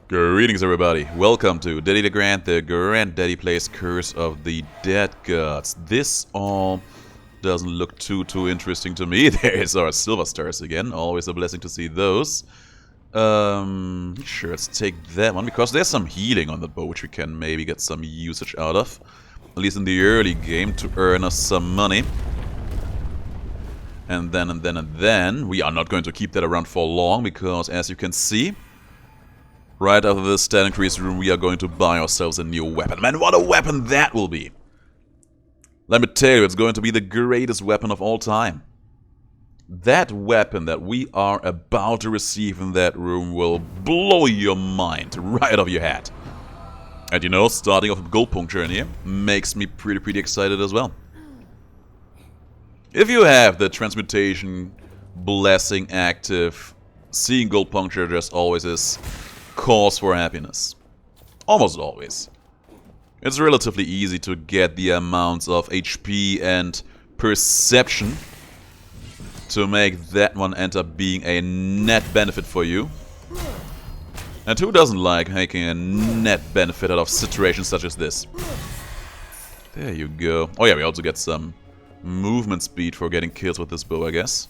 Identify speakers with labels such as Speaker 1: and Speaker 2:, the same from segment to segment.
Speaker 1: Greetings everybody, welcome to Daddy DeGrand, the Granddaddy Plays Curse of the Dead Gods. This all doesn't look too interesting to me. There is our silver stars again, always a blessing to see those. Sure, let's take that one, because there's some healing on the bow which we can maybe get some usage out of. At least in the early game, to earn us some money. And then, we are not going to keep that around for long, because as you can see, right after this stat increase room, we are going to buy ourselves a new weapon. Man, what a weapon that will be! Let me tell you, it's going to be the greatest weapon of all time. That weapon that we are about to receive in that room will blow your mind right off your head. And you know, starting off a gold puncture in here makes me pretty excited as well. If you have the transmutation blessing active, seeing gold puncture just always is cause for happiness. Almost always. It's relatively easy to get the amounts of HP and perception to make that one end up being a net benefit for you. And who doesn't like making a net benefit out of situations such as this? There you go. Oh yeah, we also get some movement speed for getting kills with this bow, I guess.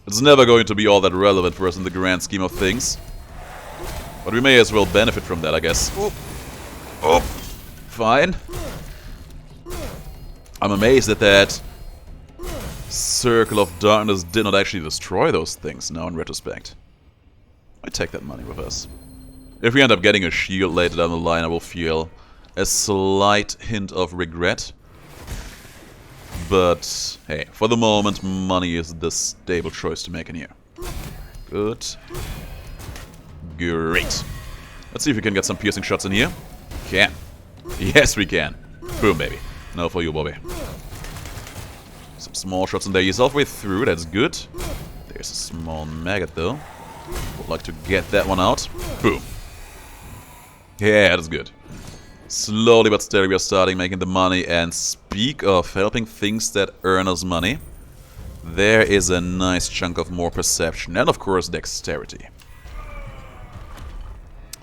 Speaker 1: It's never going to be all that relevant for us in the grand scheme of things. But we may as well benefit from that, I guess. Oh, fine. I'm amazed that Circle of Darkness did not actually destroy those things now in retrospect. I take that money with us. If we end up getting a shield later down the line, I will feel a slight hint of regret. But hey, for the moment, money is the stable choice to make in here. Good. Great. Let's see if we can get some piercing shots in here. Can. Yes, we can. Boom, baby. Now for you, Bobby. Some small shots in there. He's halfway through. That's good. There's a small maggot, though. Would like to get that one out. Boom. Yeah, that's good. Slowly but steadily we are starting making the money. And speak of helping things that earn us money, there is a nice chunk of more perception. And of course, dexterity.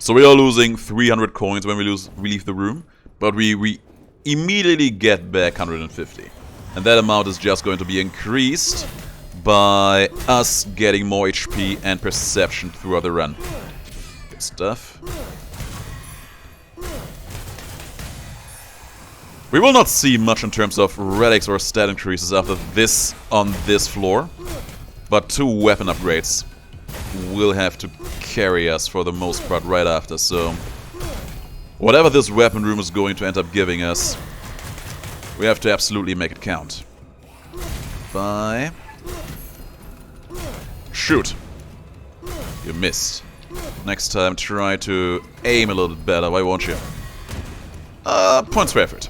Speaker 1: So we are losing 300 coins when we leave the room, but we immediately get back 150. And that amount is just going to be increased by us getting more HP and perception throughout the run. Good stuff. We will not see much in terms of relics or stat increases after this on this floor, but 2 weapon upgrades will have to carry us for the most part right after, so whatever this weapon room is going to end up giving us, we have to absolutely make it count. Bye. Shoot. You missed. Next time try to aim a little bit better, why won't you? Points for effort.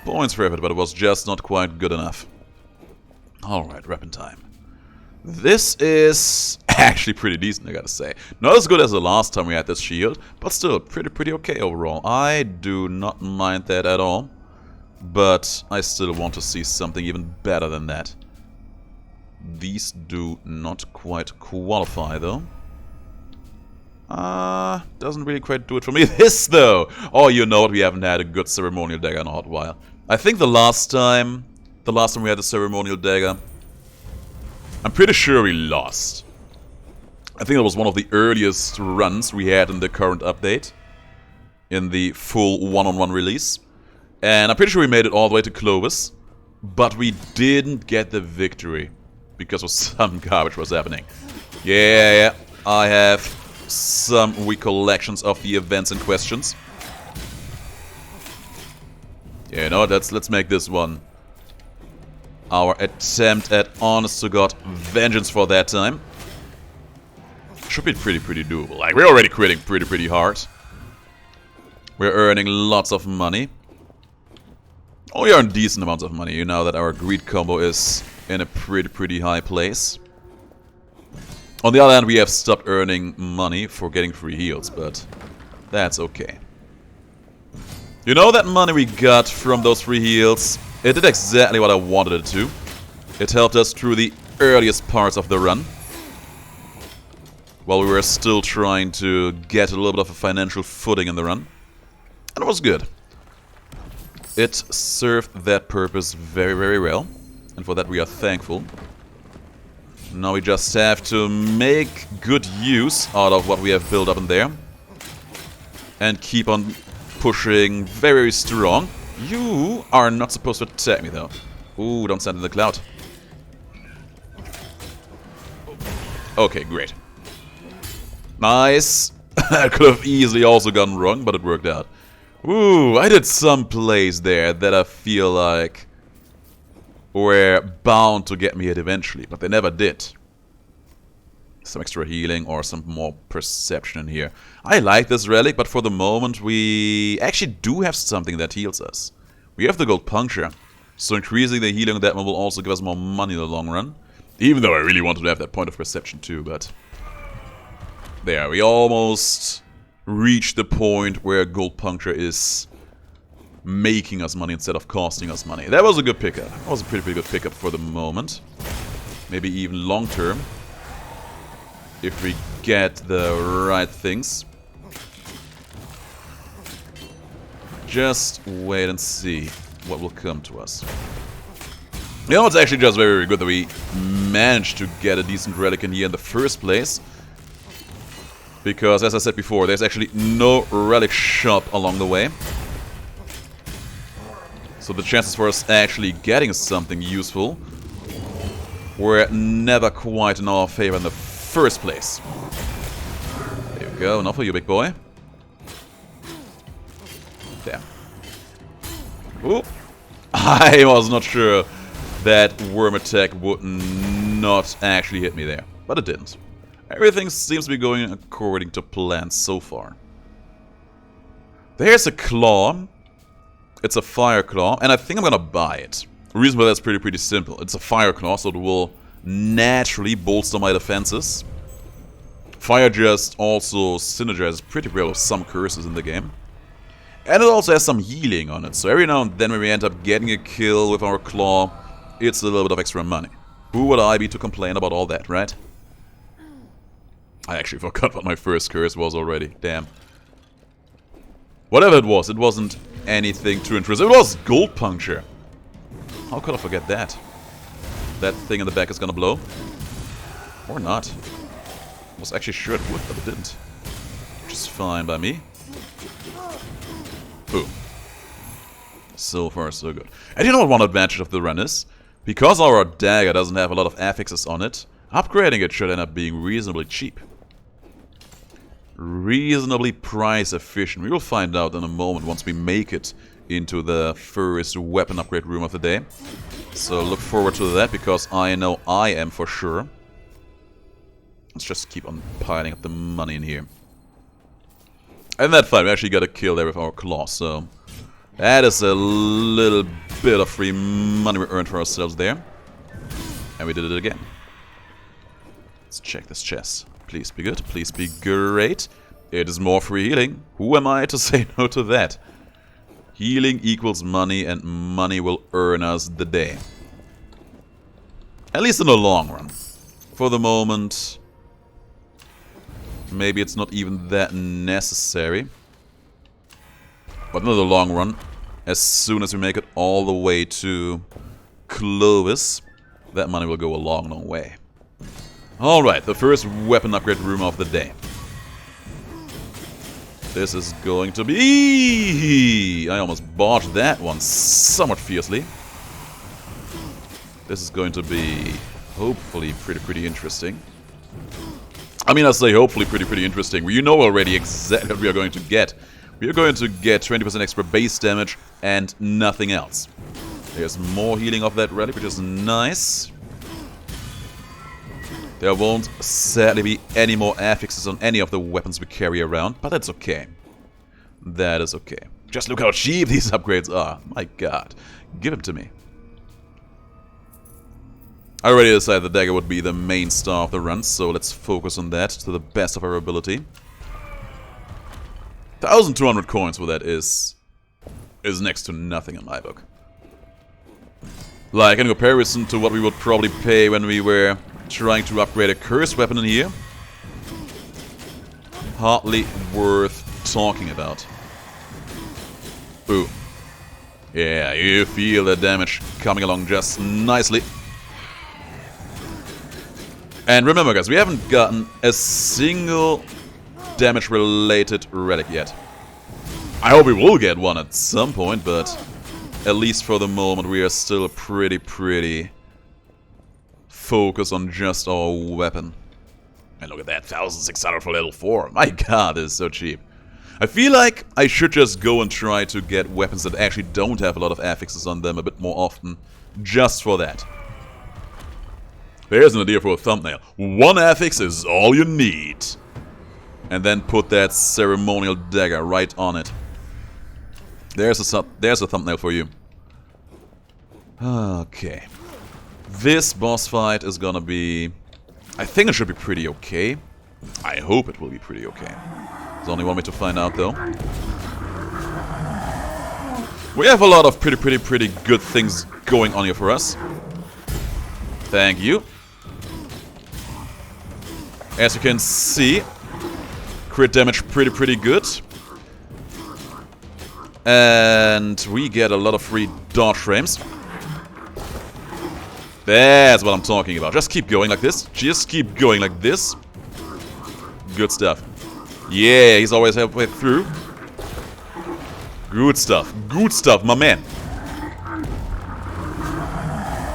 Speaker 1: Points for effort, but it was just not quite good enough. Alright, weapon time. This is actually pretty decent, I gotta say. Not as good as the last time we had this shield, but still pretty okay overall. I do not mind that at all, but I still want to see something even better than that. These do not quite qualify, though. Doesn't really quite do it for me. This, though! Oh, you know what? We haven't had a good Ceremonial Dagger in a hot while. I think the last time we had the Ceremonial Dagger, I'm pretty sure we lost. I think that was one of the earliest runs we had in the current update. In the full one-on-one release. And I'm pretty sure we made it all the way to Clovis. But we didn't get the victory. Because of some garbage was happening. Yeah, I have some recollections of the events in questions. Yeah, you know what, let's make this one our attempt at honest-to-God vengeance for that time. Should be pretty doable. Like, we're already critting pretty hard. We're earning lots of money. Oh, we earn decent amounts of money. You know that our greed combo is in a pretty high place. On the other hand, we have stopped earning money for getting free heals, but that's okay. You know, that money we got from those free heals, it did exactly what I wanted it to. It helped us through the earliest parts of the run. while we were still trying to get a little bit of a financial footing in the run. And it was good. It served that purpose very, very well. And for that we are thankful. Now we just have to make good use out of what we have built up in there. And keep on pushing very strong. You are not supposed to attack me though. Ooh, don't stand in the cloud. Okay, great. Nice. That could have easily also gone wrong, but it worked out. Ooh, I did some plays there that I feel like were bound to get me hit eventually, but they never did. Some extra healing or some more perception in here. I like this relic, but for the moment we actually do have something that heals us. We have the gold puncture, so increasing the healing on that one will also give us more money in the long run. Even though I really wanted to have that point of perception too, but... There, we almost reached the point where gold puncture is making us money instead of costing us money. That was a good pickup. That was a pretty good pickup for the moment. Maybe even long term. If we get the right things. Just wait and see what will come to us. You know, it's actually just very, very good that we managed to get a decent relic in here in the first place. Because, as I said before, there's actually no relic shop along the way. So the chances for us actually getting something useful were never quite in our favor in the first place. There you go, enough for you, big boy. There. Oop. I was not sure that worm attack would not actually hit me there, but it didn't. Everything seems to be going according to plan so far. There's a claw. It's a fire claw, and I think I'm gonna buy it. The reason why that's pretty simple. It's a fire claw, so it will naturally bolster my defenses. Fire just also synergizes pretty well with some curses in the game. And it also has some healing on it, so every now and then when we end up getting a kill with our claw, it's a little bit of extra money. Who would I be to complain about all that, right? I actually forgot what my first curse was already. Damn. Whatever it wasn't anything too interesting. It was gold puncture. How could I forget that? That thing in the back is gonna blow. Or not. I was actually sure it would, but it didn't. Which is fine by me. Boom. So far, so good. And you know what one advantage of the run is? Because our dagger doesn't have a lot of affixes on it, upgrading it should end up being reasonably cheap. Reasonably price efficient. We will find out in a moment once we make it into the first weapon upgrade room of the day. So look forward to that, because I know I am for sure. Let's just keep on piling up the money in here. And that fight, we actually got a kill there with our claw, so that is a little bit of free money we earned for ourselves there. And we did it again. Let's check this chest. Please be good, please be great. It is more free healing. Who am I to say no to that? Healing equals money, and money will earn us the day. At least in the long run. For the moment, maybe it's not even that necessary. But in the long run, as soon as we make it all the way to Clovis, that money will go a long, long way. Alright, the first weapon upgrade room of the day. This is going to be... I almost botched that one somewhat fiercely. This is going to be hopefully pretty interesting. I mean, I say hopefully pretty interesting. Well, you know already exactly what we are going to get. We are going to get 20% extra base damage and nothing else. There's more healing of that relic, which is nice. There won't sadly be any more affixes on any of the weapons we carry around, but that's okay. That is okay. Just look how cheap these upgrades are. My god. Give them to me. I already decided the dagger would be the main star of the run, so let's focus on that to the best of our ability. 1,200 coins for that is next to nothing in my book. Like, in comparison to what we would probably pay when we were trying to upgrade a cursed weapon in here, hardly worth talking about. Boom. Yeah, you feel the damage coming along just nicely. And remember guys, we haven't gotten a single damage-related relic yet. I hope we will get one at some point, but at least for the moment we are still pretty focused on just our weapon. And look at that, 1,600 for level 4. My god, this is so cheap. I feel like I should just go and try to get weapons that actually don't have a lot of affixes on them a bit more often, just for that. There's an idea for a thumbnail. 1 affix is all you need. And then put that ceremonial dagger right on it. There's a thumbnail for you. Okay. This boss fight is gonna be... I think it should be pretty okay. I hope it will be pretty okay. There's only one way to find out though. We have a lot of pretty good things going on here for us. Thank you. As you can see, crit damage pretty good. And we get a lot of free dodge frames. That's what I'm talking about. Just keep going like this. Just keep going like this. Good stuff. Yeah, he's always halfway through. Good stuff. Good stuff, my man.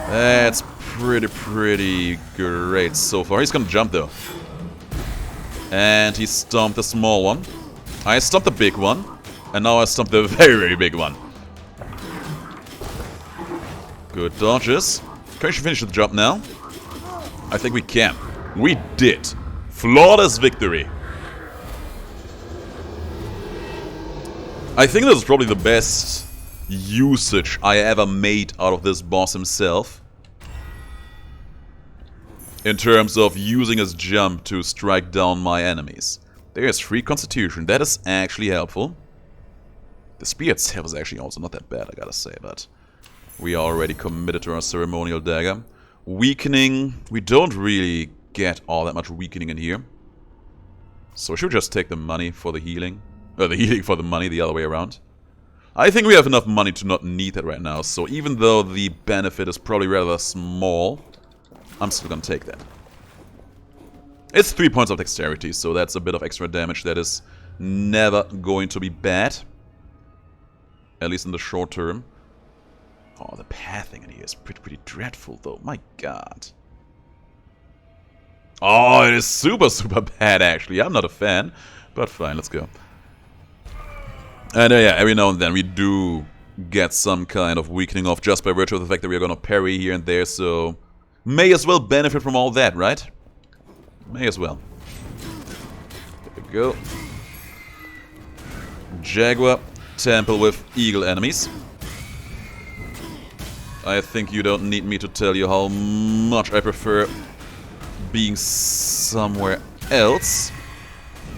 Speaker 1: That's pretty great so far. He's gonna jump though. And he stomped the small one. I stomped the big one. And now I stomped the very big one. Good dodges. Can we finish the job now? I think we can. We did. Flawless victory. I think this is probably the best usage I ever made out of this boss himself. In terms of using his jump to strike down my enemies. There's free constitution. That is actually helpful. The spear itself is actually also not that bad, I gotta say, but... we are already committed to our ceremonial dagger. Weakening. We don't really get all that much weakening in here. So should we just take the money for the healing? Or the healing for the money, the other way around. I think we have enough money to not need that right now. So even though the benefit is probably rather small, I'm still gonna take that. It's 3 points of dexterity, so that's a bit of extra damage that is never going to be bad. At least in the short term. Oh, the pathing in here is pretty dreadful, though. My god. Oh, it is super bad, actually. I'm not a fan. But fine, let's go. And yeah, every now and then we do get some kind of weakening off just by virtue of the fact that we are going to parry here and there, so... may as well benefit from all that, right? May as well. There we go. Jaguar Temple with eagle enemies. I think you don't need me to tell you how much I prefer being somewhere else.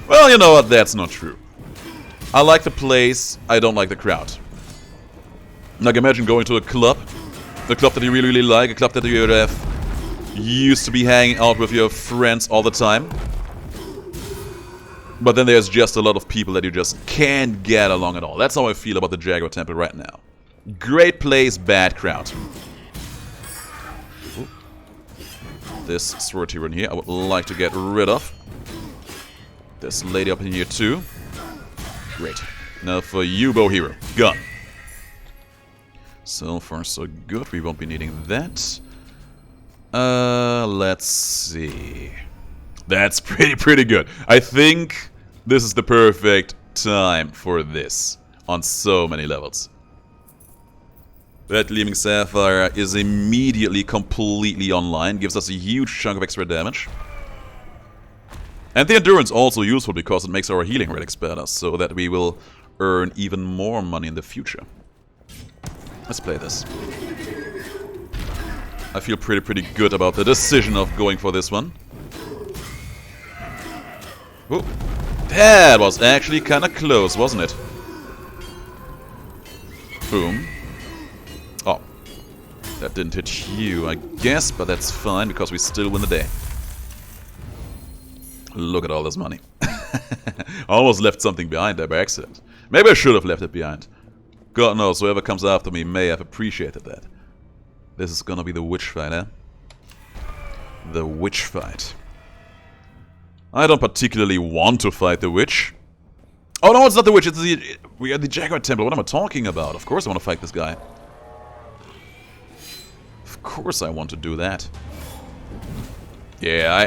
Speaker 1: Well, you know what? That's not true. I like the place, I don't like the crowd. Like, imagine going to a club that you really like, a club that you used to be hanging out with your friends all the time. But then there's just a lot of people that you just can't get along at all. That's how I feel about the Jaguar Temple right now. Great place, bad crowd. Ooh. This sword hero in here I would like to get rid of. This lady up in here too. Great. Now for you, bow hero. Gun. So far so good. We won't be needing that. Let's see. That's pretty good. I think this is the perfect time for this on so many levels. That Gleaming Sapphire is immediately completely online, gives us a huge chunk of extra damage. And the Endurance also useful because it makes our healing relics better, so that we will earn even more money in the future. Let's play this. I feel pretty good about the decision of going for this one. Ooh. That was actually kinda close, wasn't it? Boom. Oh. That didn't hit you, I guess, but that's fine because we still win the day. Look at all this money. I almost left something behind there by accident. Maybe I should have left it behind. God knows, whoever comes after me may have appreciated that. This is gonna be the witch fight, eh? The witch fight. I don't particularly want to fight the witch. Oh no, it's not the witch, it's the... We are the Jaguar Temple, what am I talking about? Of course I want to fight this guy. Of course I want to do that. Yeah, I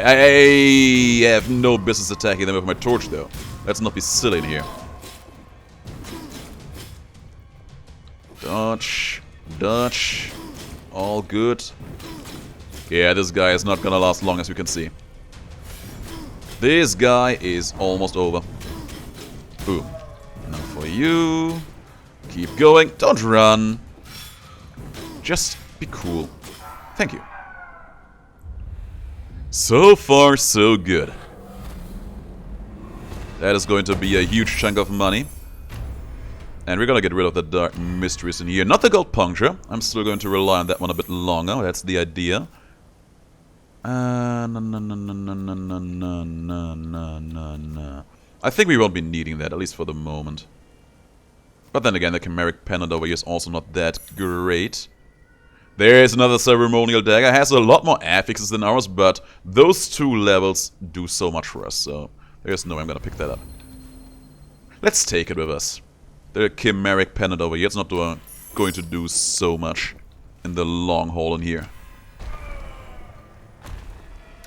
Speaker 1: have no business attacking them with my torch though. Let's not be silly in here. Dodge. Dodge. All good. Yeah, this guy is not gonna last long as you can see. This guy is almost over. Boom. Now for you. Keep going. Don't run. Just be cool. Thank you. So far, so good. That is going to be a huge chunk of money. And we're gonna get rid of the dark mysteries in here. Not the gold puncture. I'm still going to rely on that one a bit longer. That's the idea. No. I think we won't be needing that, at least for the moment. But then again, the chimeric pendant over here is also not that great. There's another ceremonial dagger. It has a lot more affixes than ours, but those two levels do so much for us, so there's no way I'm gonna pick that up. Let's take it with us. The chimeric pendant over here, it's not going to do so much in the long haul in here.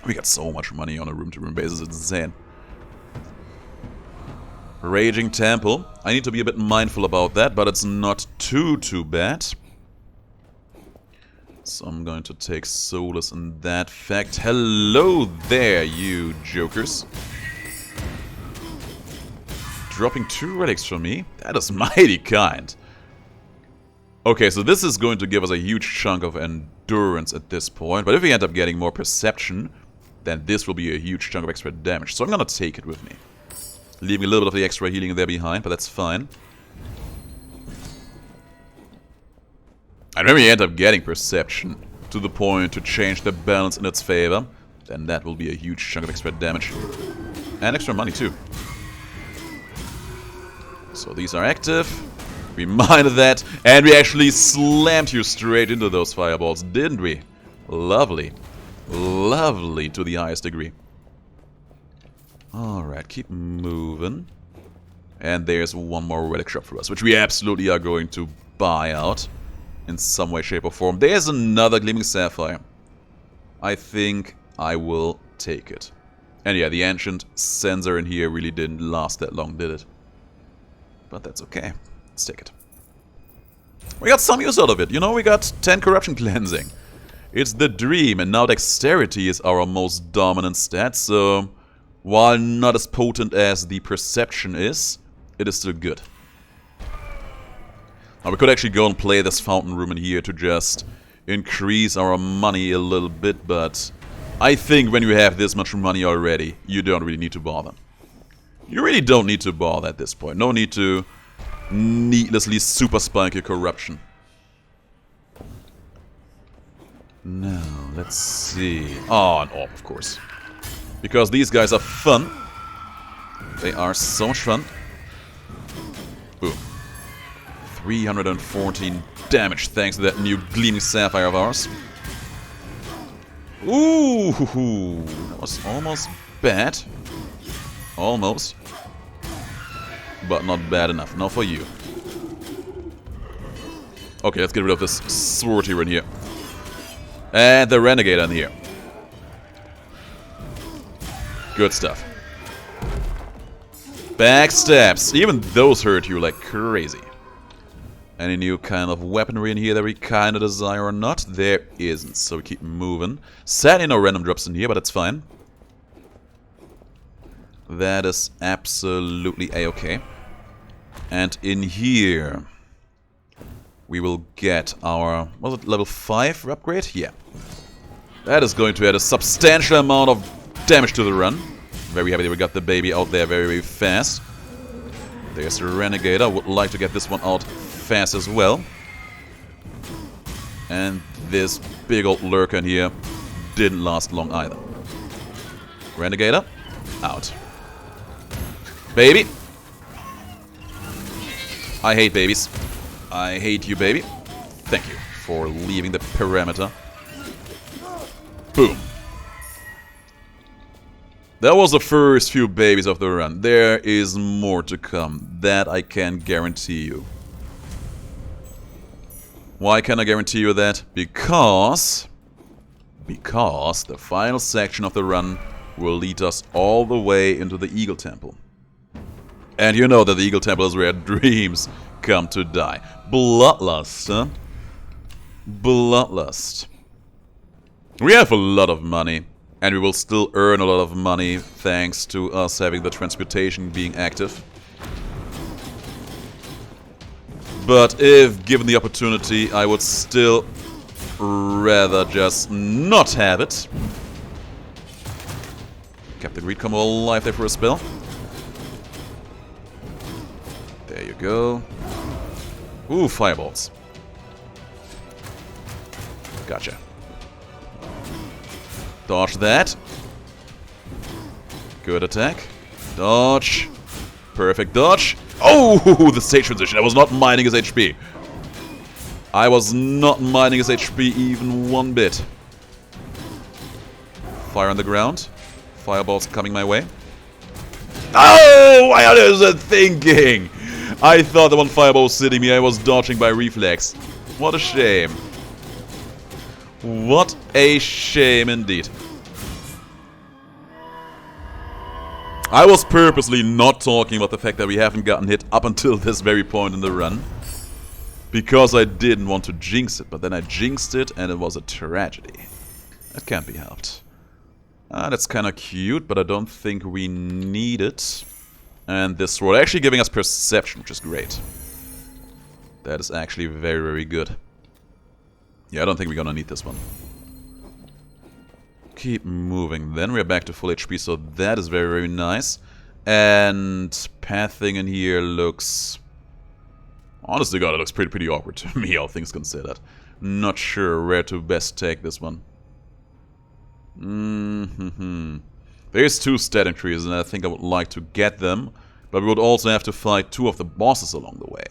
Speaker 1: We got so much money on a room-to-room basis, it's insane. Raging Temple. I need to be a bit mindful about that, but it's not too bad. So I'm going to take solace in that fact. Hello there, you jokers. Dropping 2 relics from me? That is mighty kind. Okay, so this is going to give us a huge chunk of endurance at this point. But if we end up getting more perception, then this will be a huge chunk of extra damage. So I'm gonna take it with me. Leaving a little bit of the extra healing there behind, but that's fine. And when we end up getting perception to the point to change the balance in its favor, then that will be a huge chunk of extra damage. And extra money too. So these are active. We mined that. And we actually slammed you straight into those fireballs, didn't we? Lovely. Lovely to the highest degree. Alright, keep moving. And there's one more relic shop for us, which we absolutely are going to buy out in some way, shape or form. There's another gleaming sapphire. I think I will take it. And yeah, the ancient sensor in here really didn't last that long, did it? But that's okay. Let's take it. We got some use out of it. You know, we got 10 corruption cleansing. It's the dream, and now dexterity is our most dominant stat, so while not as potent as the perception is, it is still good. Now we could actually go and play this fountain room in here to just increase our money a little bit, but I think when you have this much money already, you don't really need to bother. You really don't need to bother at this point. No need to needlessly super spike your corruption. Now, let's see. Oh, an orb, of course. Because these guys are fun. They are so much fun. Boom. 314 damage thanks to that new gleaming sapphire of ours. Ooh, that was almost bad. Almost. But not bad enough. Not for you. Okay, let's get rid of this sword here in here. And the renegade in here. Good stuff. Backstabs. Even those hurt you like crazy. Any new kind of weaponry in here that we kind of desire or not? There isn't, so we keep moving. Sadly no random drops in here, but it's fine. That is absolutely a-okay. And in here we will get our, was it level 5 upgrade? Yeah. That is going to add a substantial amount of damage to the run. Very happy that we got the baby out there very, very fast. There's the Renegade. I would like to get this one out fast as well. And this big old lurker in here didn't last long either. Renegade out. Baby! I hate babies. I hate you, baby. Thank you for leaving the perimeter. Boom. That was the first few babies of the run. There is more to come. That I can guarantee you. Why can I guarantee you that? Because the final section of the run will lead us all the way into the Eagle Temple. And you know that the Eagle Temple is where dreams come to die. Bloodlust, huh? Bloodlust. We have a lot of money, and we will still earn a lot of money thanks to us having the transportation being active. But if given the opportunity, I would still rather just not have it. Kept the Greed combo alive there for a spell. There you go. Ooh, fireballs. Gotcha. Dodge that. Good attack. Dodge. Perfect dodge. Oh, the stage transition. I was not mining his HP. I was not mining his HP even one bit. Fire on the ground. Fireballs coming my way. Oh, I was thinking. I thought the one fireball was hitting me. I was dodging by reflex. What a shame. What a shame indeed. I was purposely not talking about the fact that we haven't gotten hit up until this very point in the run. Because I didn't want to jinx it, but then I jinxed it and it was a tragedy. That can't be helped. That's kind of cute, but I don't think we need it. And this sword actually giving us perception, which is great. That is actually very, very good. Yeah, I don't think we're gonna need this one. Keep moving. Then we're back to full HP, so that is very, very nice. And pathing in here looks... Honestly, God, it looks pretty awkward to me, all things considered. Not sure where to best take this one. There's 2 stat trees, and I think I would like to get them. But we would also have to fight 2 of the bosses along the way.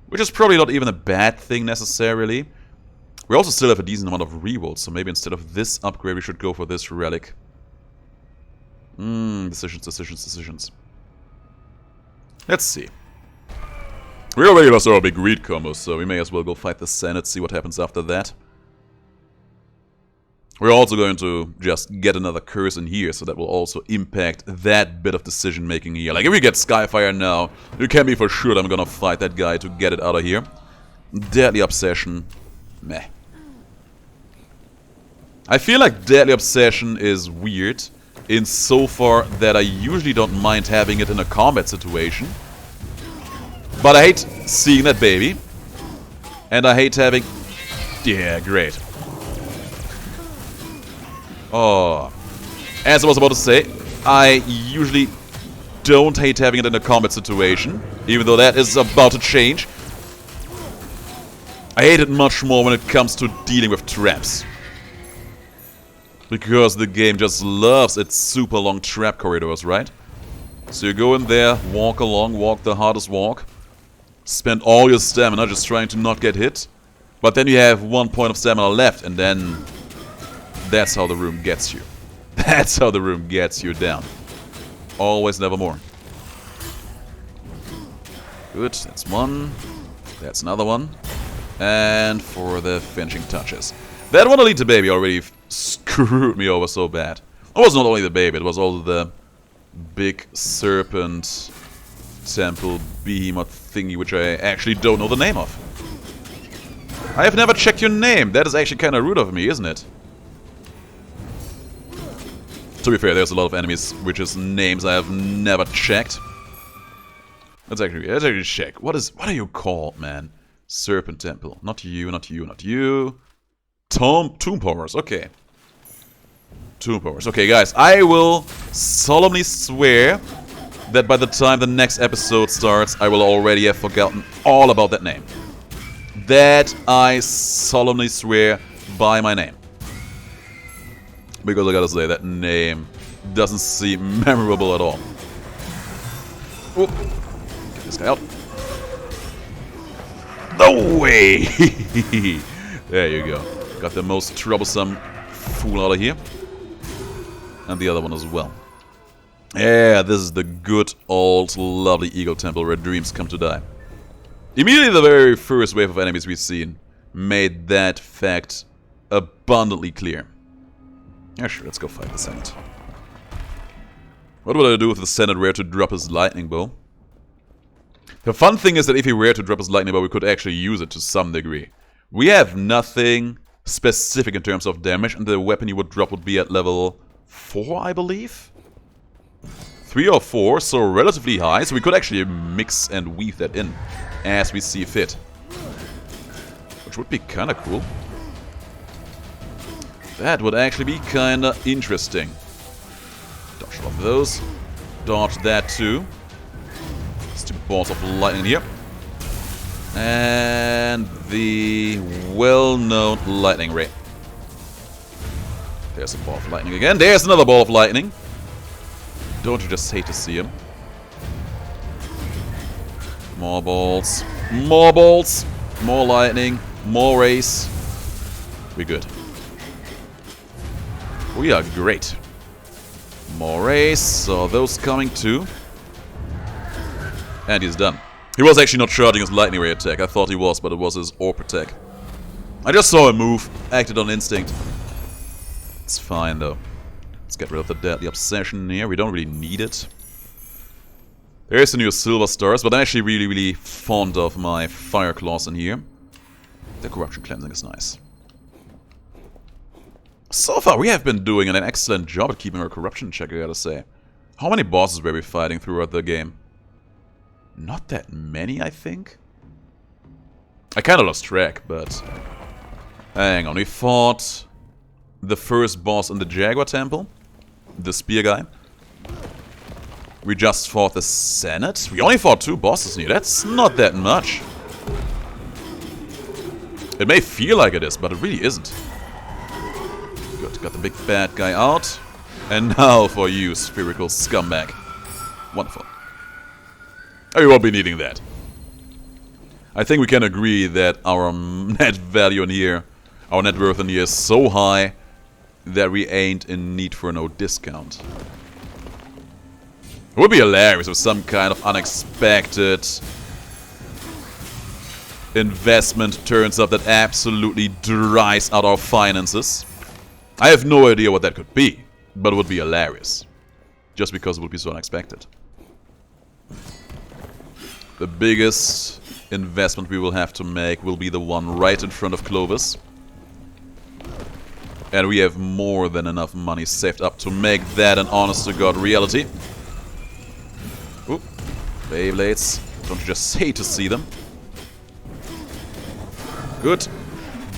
Speaker 1: Which is probably not even a bad thing necessarily. We also still have a decent amount of rerolls, so maybe instead of this upgrade we should go for this relic. Decisions. Let's see. We already lost our big greed combo, so we may as well go fight the Senate, see what happens after that. We're also going to just get another curse in here, so that will also impact that bit of decision making here. Like if we get Skyfire now, you can be for sure that I'm gonna fight that guy to get it out of here. Deadly Obsession, meh. I feel like Deadly Obsession is weird insofar that I usually don't mind having it in a combat situation. But I hate seeing that baby. And I hate having... Yeah, great. Oh. As I was about to say, I usually don't hate having it in a combat situation. Even though that is about to change. I hate it much more when it comes to dealing with traps. Because the game just loves its super long trap corridors, right? So you go in there, walk along, walk the hardest walk. Spend all your stamina just trying to not get hit. But then you have 1 point of stamina left, and then... That's how the room gets you. That's how the room gets you down. Always, never more. Good, that's one. That's another one. And for the finishing touches. That one Elite baby already screwed me over so bad. It was not only the baby, it was also the big Serpent Temple behemoth thingy, which I actually don't know the name of. I have never checked your name. That is actually kind of rude of me, isn't it? To be fair, there's a lot of enemies which is names I have never checked. Let's actually check. What are you called, man? Serpent Temple. Not you, not you, not you. Tomb Powers, okay. Tomb Powers. Okay, guys, I will solemnly swear that by the time the next episode starts, I will already have forgotten all about that name. That I solemnly swear by my name. Because I gotta say, that name doesn't seem memorable at all. Oh, get this guy out. No way! There you go. Got the most troublesome fool out of here. And the other one as well. Yeah, this is the good old lovely Eagle Temple where dreams come to die. Immediately the very first wave of enemies we've seen made that fact abundantly clear. Yeah, sure, let's go fight the Senate. What would I do if the Senate were to drop his lightning bow? The fun thing is that if he were to drop his lightning bow, we could actually use it to some degree. We have nothing specific in terms of damage, and the weapon he would drop would be at level 4, I believe? 3 or 4, so relatively high, so we could actually mix and weave that in as we see fit. Which would be kinda cool. That would actually be kinda interesting. Dodge off those. Dodge that too. Let's do balls of lightning here. And the well-known lightning ray. There's a ball of lightning again. There's another ball of lightning. Don't you just hate to see him? More balls. More balls. More lightning. More rays. We're good. We are great. More rays. So those coming too. And he's done. He was actually not charging his lightning ray attack. I thought he was, but it was his orb attack. I just saw him move. Acted on instinct. It's fine though. Let's get rid of the deadly obsession here. We don't really need it. There's the new silver stars, but I'm actually really fond of my fire claws in here. The corruption cleansing is nice. So far we have been doing an excellent job at keeping our corruption in check, I gotta say. How many bosses were we fighting throughout the game? Not that many, I think. I kinda lost track, but... Hang on, we fought the first boss in the Jaguar Temple. The spear guy. We just fought the Senate. We only fought 2 bosses here. That's not that much. It may feel like it is, but it really isn't. Good, got the big bad guy out. And now for you, spherical scumbag. Wonderful. I won't be needing that. I think we can agree that our net value in here, our net worth in here is so high that we ain't in need for no discount. It would be hilarious if some kind of unexpected investment turns up that absolutely dries out our finances. I have no idea what that could be, but it would be hilarious. Just because it would be so unexpected. The biggest investment we will have to make will be the one right in front of Clovis. And we have more than enough money saved up to make that an honest-to-God reality. Ooh, Beyblades. Don't you just hate to see them? Good.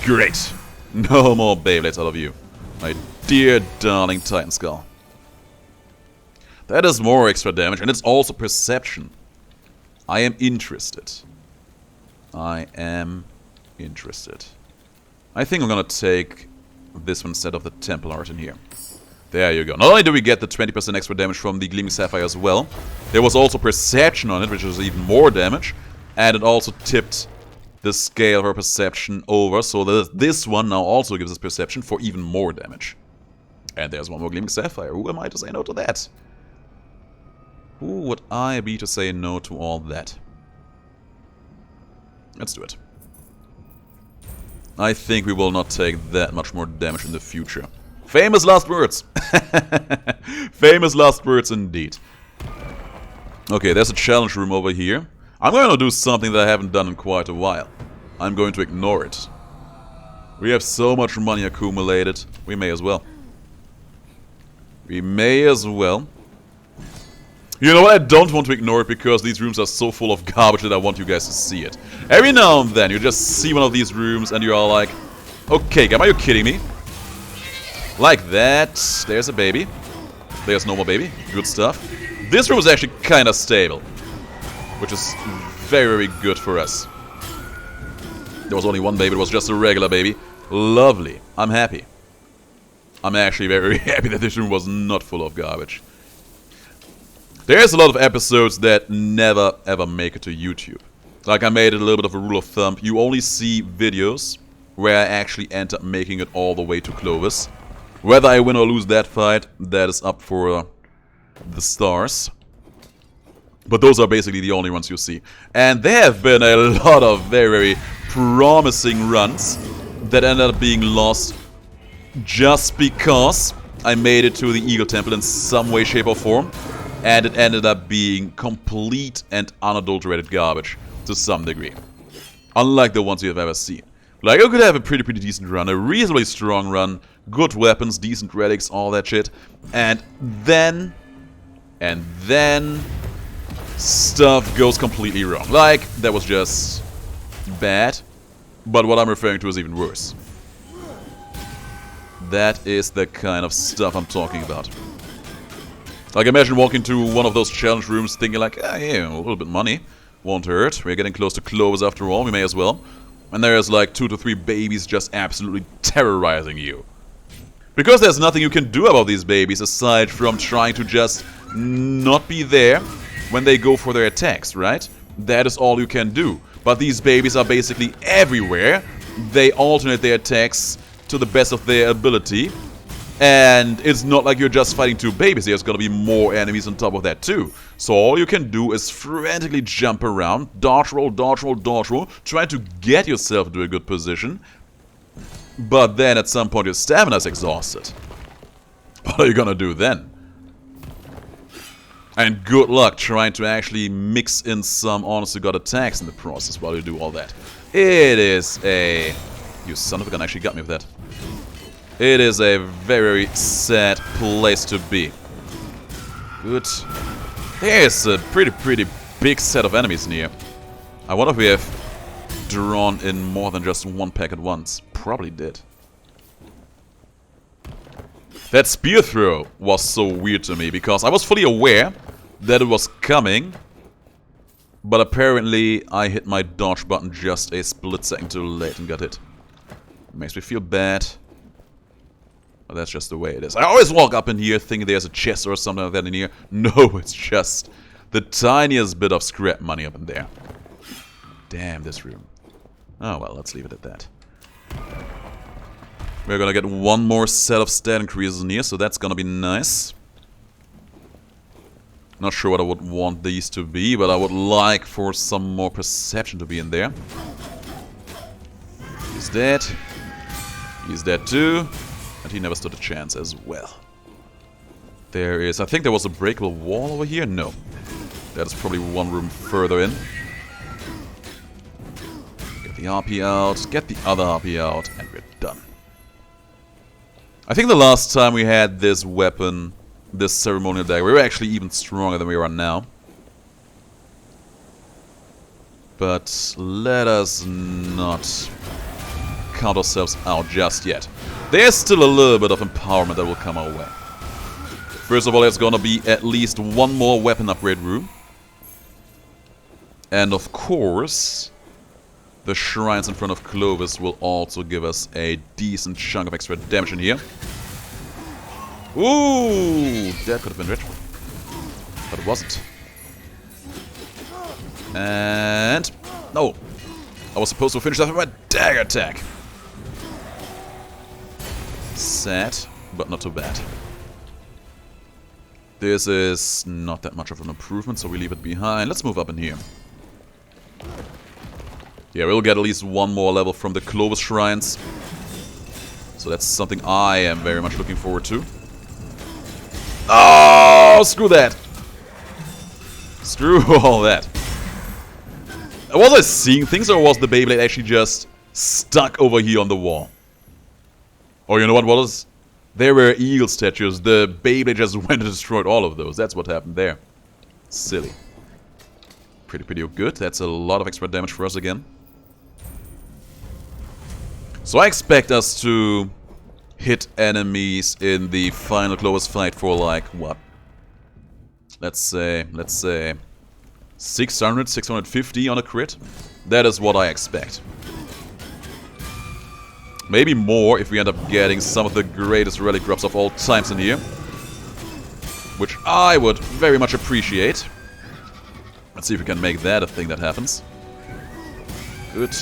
Speaker 1: Great. No more Beyblades out of you. My dear darling Titan Skull. That is more extra damage, and it's also perception. I am interested. I am interested. I think I'm gonna take this one instead of the Temple Art in here. There you go. Not only do we get the 20% extra damage from the Gleaming Sapphire as well, there was also perception on it, which was even more damage. And it also tipped the scale of our perception over, so that this one now also gives us perception for even more damage. And there's one more Gleaming Sapphire. Who am I to say no to that? Who would I be to say no to all that? Let's do it. I think we will not take that much more damage in the future. Famous last words! Famous last words indeed. Okay, there's a challenge room over here. I'm going to do something that I haven't done in quite a while. I'm going to ignore it. We have so much money accumulated, we may as well. We may as well. You know what, I don't want to ignore it because these rooms are so full of garbage that I want you guys to see it. Every now and then you just see one of these rooms and you're all like, okay, are you kidding me? Like that. There's a baby. There's no more baby. Good stuff. This room is actually kind of stable, which is very good for us. There was only one baby, it was just a regular baby. Lovely. I'm happy. I'm actually very happy that this room was not full of garbage. There's a lot of episodes that never ever make it to YouTube. Like I made it a little bit of a rule of thumb. You only see videos where I actually end up making it all the way to Clovis. Whether I win or lose that fight, that is up for the stars. But those are basically the only ones you see. And there have been a lot of very, very promising runs that ended up being lost just because I made it to the Eagle Temple in some way, shape or form. And it ended up being complete and unadulterated garbage to some degree. Unlike the ones you have ever seen. Like, you could have a pretty decent run, a reasonably strong run, good weapons, decent relics, all that shit. And then stuff goes completely wrong. Like, that was just bad. But what I'm referring to is even worse. That is the kind of stuff I'm talking about. Like, imagine walking to one of those challenge rooms thinking like, ah, yeah, a little bit of money. Won't hurt. We're getting close to Clovis after all. We may as well. And there's like 2 to 3 babies just absolutely terrorizing you. Because there's nothing you can do about these babies aside from trying to just not be there when they go for their attacks, right? That is all you can do. But these babies are basically everywhere. They alternate their attacks to the best of their ability. And it's not like you're just fighting 2 babies. There's gonna be more enemies on top of that too. So all you can do is frantically jump around, dodge roll, try to get yourself into a good position. But then at some point your stamina is exhausted. What are you gonna do then? And good luck trying to actually mix in some honest-to-God attacks in the process while you do all that. It is a... You son of a gun actually got me with that. It is a very sad place to be. Good. There's a pretty big set of enemies in here. I wonder if we have drawn in more than just one pack at once. Probably did. That spear throw was so weird to me because I was fully aware that it was coming. But apparently I hit my dodge button just a split second too late and got hit. Makes me feel bad. But that's just the way it is. I always walk up in here thinking there's a chest or something like that in here. No, it's just the tiniest bit of scrap money up in there. Damn this room. Oh well, let's leave it at that. We're gonna get one more set of stat increases in here, so that's gonna be nice. Not sure what I would want these to be, but I would like for some more perception to be in there. He's dead. He's dead too. And he never stood a chance as well. There is... I think there was a breakable wall over here. No. That is probably one room further in. Get the RP out. Get the other RP out. And we're done. I think the last time we had this weapon, this Ceremonial Dagger, we were actually even stronger than we are now. But let us not count ourselves out just yet. There's still a little bit of empowerment that will come our way. First of all, there's gonna be at least one more weapon upgrade room. And of course, the shrines in front of Clovis will also give us a decent chunk of extra damage in here. Ooh, that could have been wretched. But it wasn't. And... no. I was supposed to finish that with my dagger attack. Sad, but not too bad. This is not that much of an improvement, so we leave it behind. Let's move up in here. Yeah, we'll get at least one more level from the Clovis shrines. So that's something I am very much looking forward to. Oh, screw that. Screw all that. Was I seeing things, or was the Beyblade actually just stuck over here on the wall? Oh, you know what was? There were eagle statues. The Beyblade just went and destroyed all of those. That's what happened there. Silly. Pretty good. That's a lot of extra damage for us again. So I expect us to hit enemies in the final Clovis fight for like, what? Let's say 600, 650 on a crit. That is what I expect. Maybe more if we end up getting some of the greatest relic drops of all times in here. which I would very much appreciate. Let's see if we can make that a thing that happens. Good.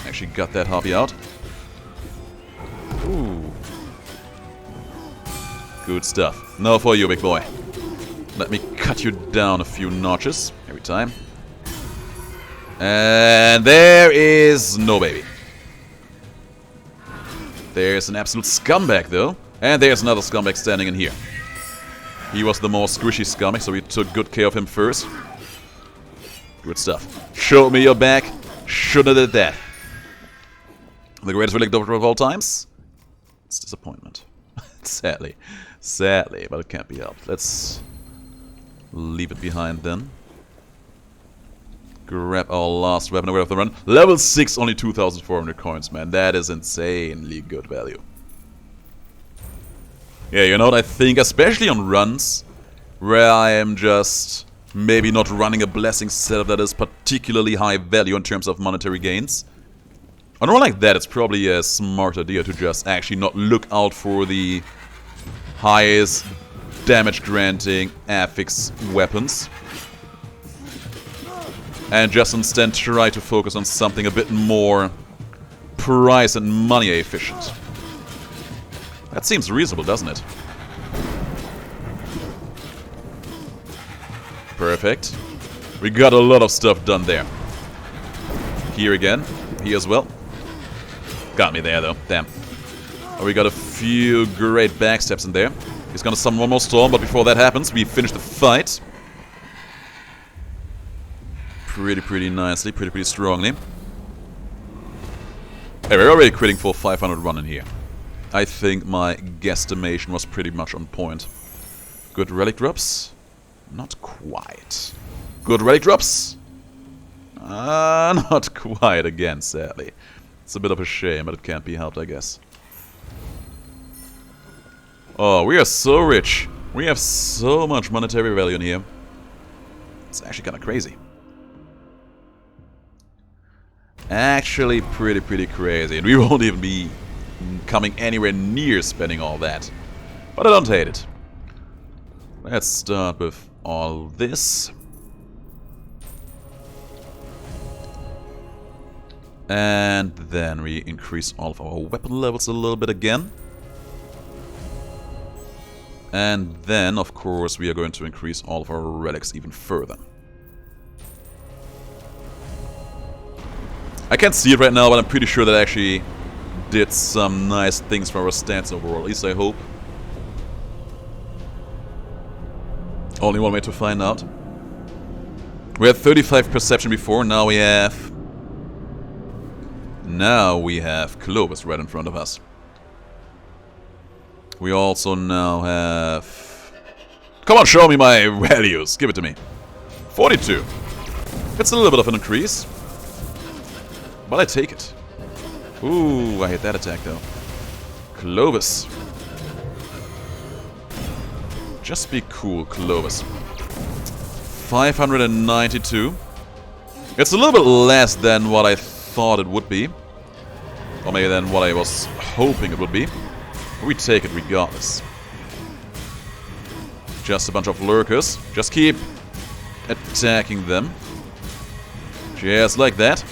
Speaker 1: Actually got that harpy out. Ooh. Good stuff. Now for you, big boy. Let me cut you down a few notches every time. And there is no baby. There's an absolute scumbag, though. And there's another scumbag standing in here. He was the more squishy scumbag, so we took good care of him first. Good stuff. Show me your back. Shouldn't have did that. The greatest relic of all times? It's disappointment. Sadly. Sadly, but it can't be helped. Let's leave it behind then. Grab our last weapon away off the run. Level 6, only 2,400 coins, man. That is insanely good value. Yeah, you know what I think, especially on runs, where I am just maybe not running a blessing setup that is particularly high value in terms of monetary gains. On a run like that, it's probably a smart idea to just actually not look out for the highest damage granting affix weapons. And just instead try to focus on something a bit more price and money efficient. That seems reasonable, doesn't it? Perfect. We got a lot of stuff done there. Here again. Here as well. Got me there, though. Damn. Oh, we got a few great backstabs in there. He's gonna summon one more storm, but before that happens, we finish the fight. Pretty nicely, pretty strongly. Hey, we're already critting for 500 run in here. I think my guesstimation was pretty much on point. Good relic drops? Not quite. Good relic drops? Not quite again, sadly. It's a bit of a shame, but it can't be helped, I guess. Oh, we are so rich. We have so much monetary value in here. It's actually kind of crazy. Actually pretty crazy. And we won't even be coming anywhere near spending all that. But I don't hate it. Let's start with all this. And then we increase all of our weapon levels a little bit again. And then, of course, we are going to increase all of our relics even further. I can't see it right now, but I'm pretty sure that actually did some nice things for our stance overall. At least I hope. Only one way to find out. We had 35 perception before, now we have... Now we have Clovis right in front of us. We also now have... Come on, show me my values. Give it to me. 42. It's a little bit of an increase. But I take it. Ooh, I hit that attack though. Clovis. Just be cool, Clovis. 592. It's a little bit less than what I thought it would be. Or maybe than what I was hoping it would be. We take it regardless. Just a bunch of lurkers. Just keep attacking them. Just like that.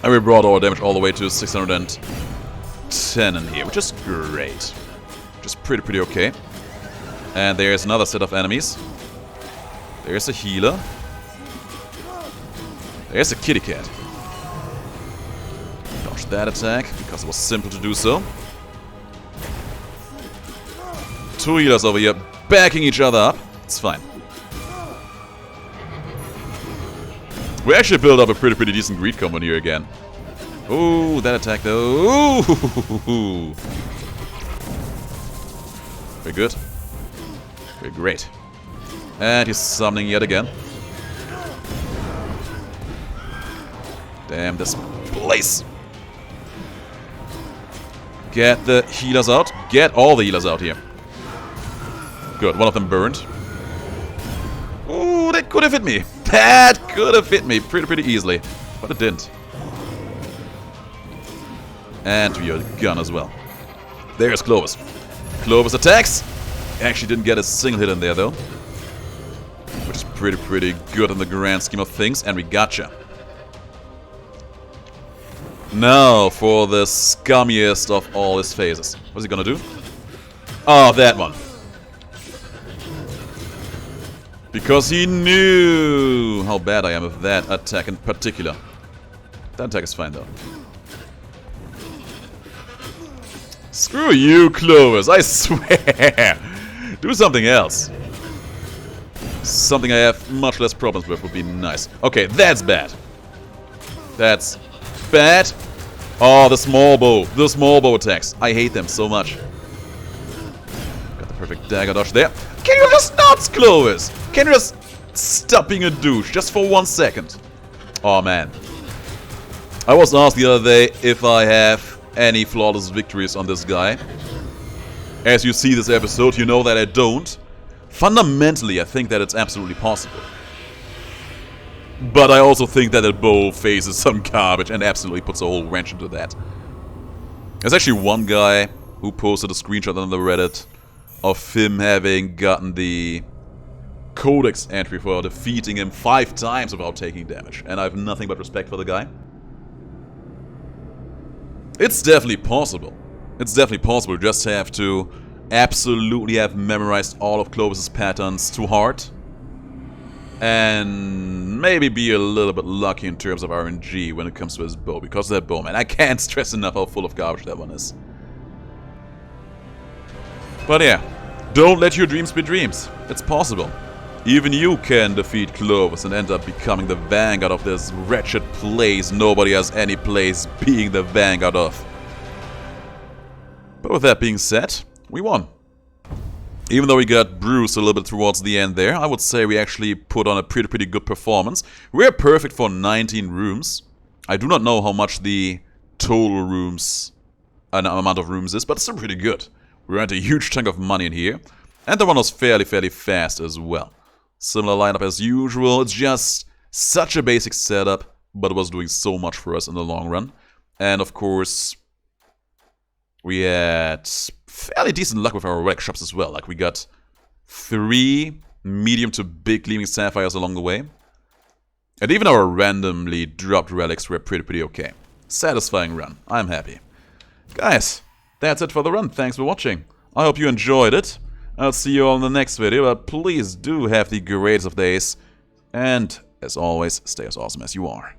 Speaker 1: And we brought our damage all the way to 610 in here, which is great. Just pretty okay. And there's another set of enemies. There's a healer. There's a kitty cat. Dodge that attack, because it was simple to do so. Two healers over here, backing each other up. It's fine. We actually built up a pretty decent greed combo here again. Ooh, that attack though. Ooh. Very good. Very great. And he's summoning yet again. Damn this place. Get the healers out. Get all the healers out here. Good, one of them burned. Ooh, that could have hit me. That could have hit me pretty easily. But it didn't. And to your gun as well. There's Clovis. Clovis attacks. Actually didn't get a single hit in there, though. Which is pretty good in the grand scheme of things. And we gotcha. Now for the scummiest of all his phases. What's he gonna do? Oh, that one. Because he knew how bad I am with that attack in particular. That attack is fine, though. Screw you, Clovis, I swear! Do something else. Something I have much less problems with would be nice. Okay, that's bad. That's bad. Oh, the small bow. The small bow attacks. I hate them so much. Got the perfect dagger dodge there. Can you just not, Clovis? Can you just stop being a douche just for 1 second? Oh, man. I was asked the other day if I have any flawless victories on this guy. As you see this episode, you know that I don't. Fundamentally, I think that it's absolutely possible. But I also think that the bow faces some garbage and absolutely puts a whole wrench into that. There's actually one guy who posted a screenshot on the Reddit of him having gotten the codex entry for defeating him 5 times without taking damage. And I have nothing but respect for the guy. It's definitely possible. It's definitely possible. You just have to absolutely have memorized all of Clovis's patterns to heart. And maybe be a little bit lucky in terms of RNG when it comes to his bow. Because that bow, man, I can't stress enough how full of garbage that one is. But yeah, don't let your dreams be dreams. It's possible. Even you can defeat Clovis and end up becoming the vanguard of this wretched place nobody has any place being the vanguard of. But with that being said, we won. Even though we got bruised a little bit towards the end there, I would say we actually put on a pretty good performance. We're perfect for 19 rooms. I do not know how much the total rooms, amount of rooms is, but it's still pretty good. We earned a huge chunk of money in here. And the run was fairly fast as well. Similar lineup as usual, it's just such a basic setup, but it was doing so much for us in the long run. And of course, we had fairly decent luck with our relic shops as well. Like we got 3 medium to big gleaming sapphires along the way. And even our randomly dropped relics were pretty okay. Satisfying run. I'm happy. Guys, that's it for the run. Thanks for watching. I hope you enjoyed it. I'll see you all in the next video, but please do have the greatest of days. And, as always, stay as awesome as you are.